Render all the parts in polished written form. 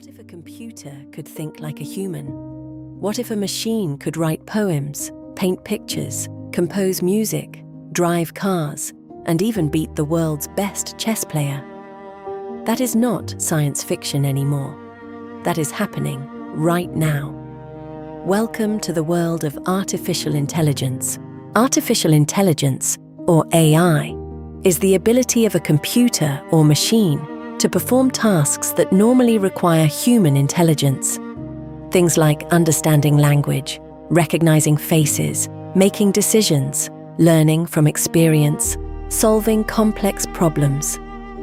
What if a computer could think like a human? What if a machine could write poems, paint pictures, compose music, drive cars, and even beat the world's best chess player? That is not science fiction anymore. That is happening right now. Welcome to the world of artificial intelligence. Artificial intelligence, or AI, is the ability of a computer or machine to perform tasks that normally require human intelligence. Things like understanding language, recognizing faces, making decisions, learning from experience, solving complex problems.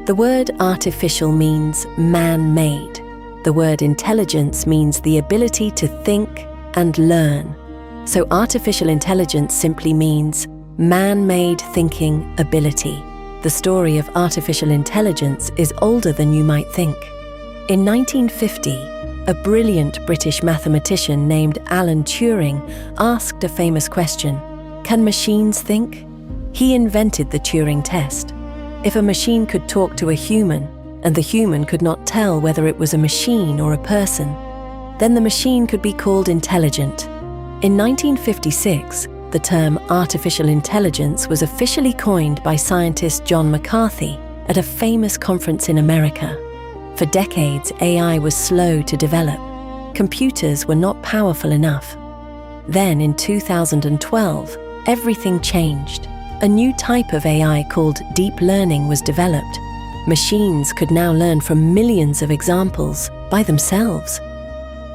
The word artificial means man-made. The word intelligence means the ability to think and learn. So artificial intelligence simply means man-made thinking ability. The story of artificial intelligence is older than you might think. In 1950, a brilliant British mathematician named Alan Turing asked a famous question: can machines think? He invented the Turing test. If a machine could talk to a human, and the human could not tell whether it was a machine or a person, then the machine could be called intelligent. In 1956, the term artificial intelligence was officially coined by scientist John McCarthy at a famous conference in America. For decades, AI was slow to develop. Computers were not powerful enough. Then, in 2012, everything changed. A new type of AI called deep learning was developed. Machines could now learn from millions of examples by themselves.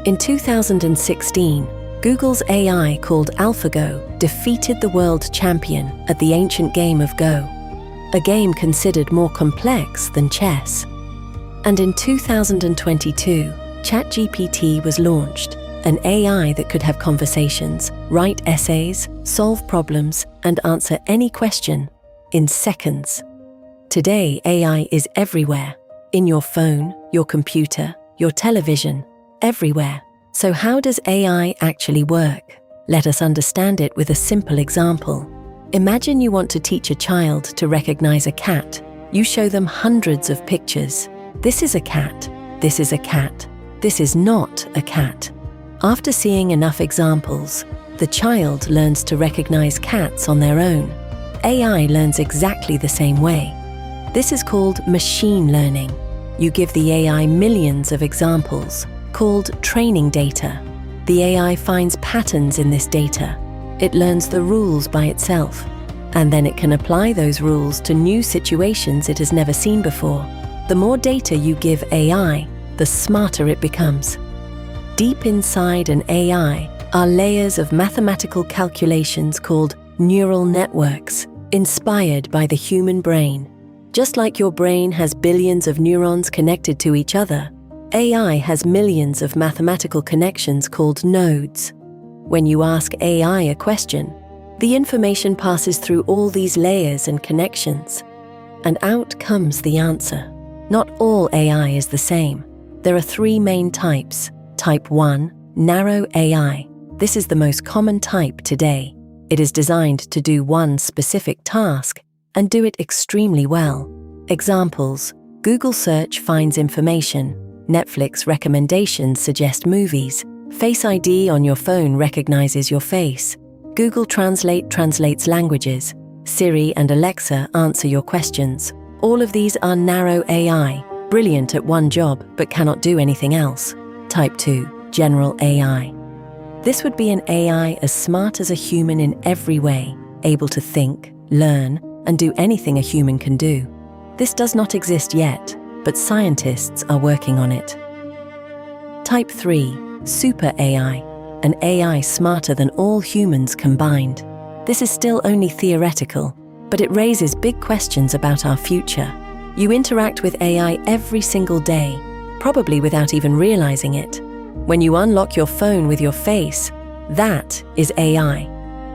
In 2016, Google's AI called AlphaGo defeated the world champion at the ancient game of Go, a game considered more complex than chess. And in 2022, ChatGPT was launched, an AI that could have conversations, write essays, solve problems, and answer any question in seconds. Today, AI is everywhere, in your phone, your computer, your television, everywhere. So how does AI actually work? Let us understand it with a simple example. Imagine you want to teach a child to recognize a cat. You show them hundreds of pictures. This is a cat. This is a cat. This is not a cat. After seeing enough examples, the child learns to recognize cats on their own. AI learns exactly the same way. This is called machine learning. You give the AI millions of examples, called training data. The AI finds patterns in this data. It learns the rules by itself, and then it can apply those rules to new situations it has never seen before. The more data you give AI, the smarter it becomes. Deep inside an AI are layers of mathematical calculations called neural networks, inspired by the human brain. Just like your brain has billions of neurons connected to each other, AI has millions of mathematical connections called nodes. When you ask AI a question, the information passes through all these layers and connections, and out comes the answer. Not all AI is the same. There are three main types. Type 1, narrow AI. This is the most common type today. It is designed to do one specific task and do it extremely well. Examples: Google search finds information. Netflix recommendations suggest movies. Face ID on your phone recognizes your face. Google Translate translates languages. Siri and Alexa answer your questions. All of these are narrow AI, brilliant at one job but cannot do anything else. Type 2, general AI. This would be an AI as smart as a human in every way, able to think, learn, and do anything a human can do. This does not exist yet, but scientists are working on it. Type 3, super AI, an AI smarter than all humans combined. This is still only theoretical, but it raises big questions about our future. You interact with AI every single day, probably without even realizing it. When you unlock your phone with your face, that is AI.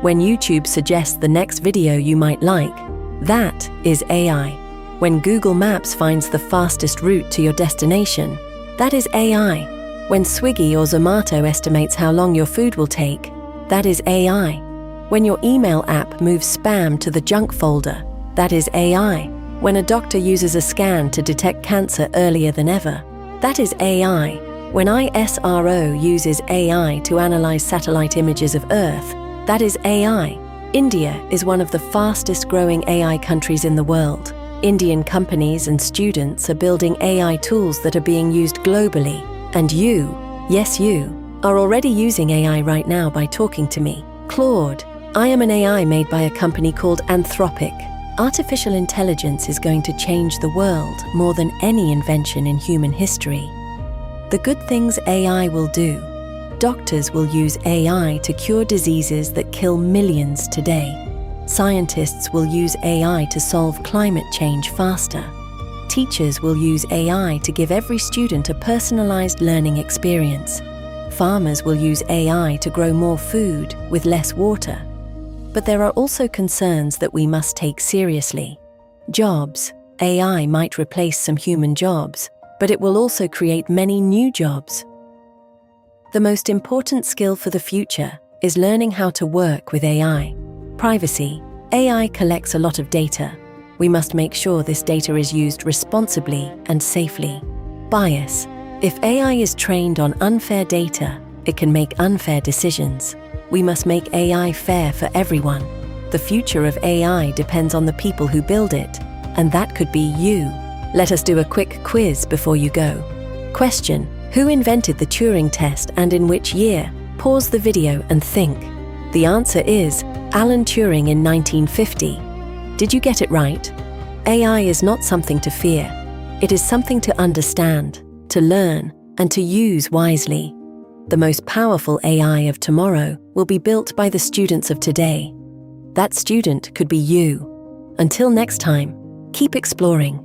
When YouTube suggests the next video you might like, that is AI. When Google Maps finds the fastest route to your destination, that is AI. When Swiggy or Zomato estimates how long your food will take, that is AI. When your email app moves spam to the junk folder, that is AI. When a doctor uses a scan to detect cancer earlier than ever, that is AI. When ISRO uses AI to analyze satellite images of Earth, that is AI. India is one of the fastest growing AI countries in the world. Indian companies and students are building AI tools that are being used globally. And you, yes you, are already using AI right now by talking to me. Claude, I am an AI made by a company called Anthropic. Artificial intelligence is going to change the world more than any invention in human history. The good things AI will do. Doctors will use AI to cure diseases that kill millions today. Scientists will use AI to solve climate change faster. Teachers will use AI to give every student a personalized learning experience. Farmers will use AI to grow more food with less water. But there are also concerns that we must take seriously. Jobs. AI might replace some human jobs, but it will also create many new jobs. The most important skill for the future is learning how to work with AI. Privacy. AI collects a lot of data. We must make sure this data is used responsibly and safely. Bias. If AI is trained on unfair data, it can make unfair decisions. We must make AI fair for everyone. The future of AI depends on the people who build it, and that could be you. Let us do a quick quiz before you go. Question: who invented the Turing test and in which year? Pause the video and think. The answer is Alan Turing in 1950. Did you get it right? AI is not something to fear. It is something to understand, to learn, and to use wisely. The most powerful AI of tomorrow will be built by the students of today. That student could be you. Until next time, keep exploring.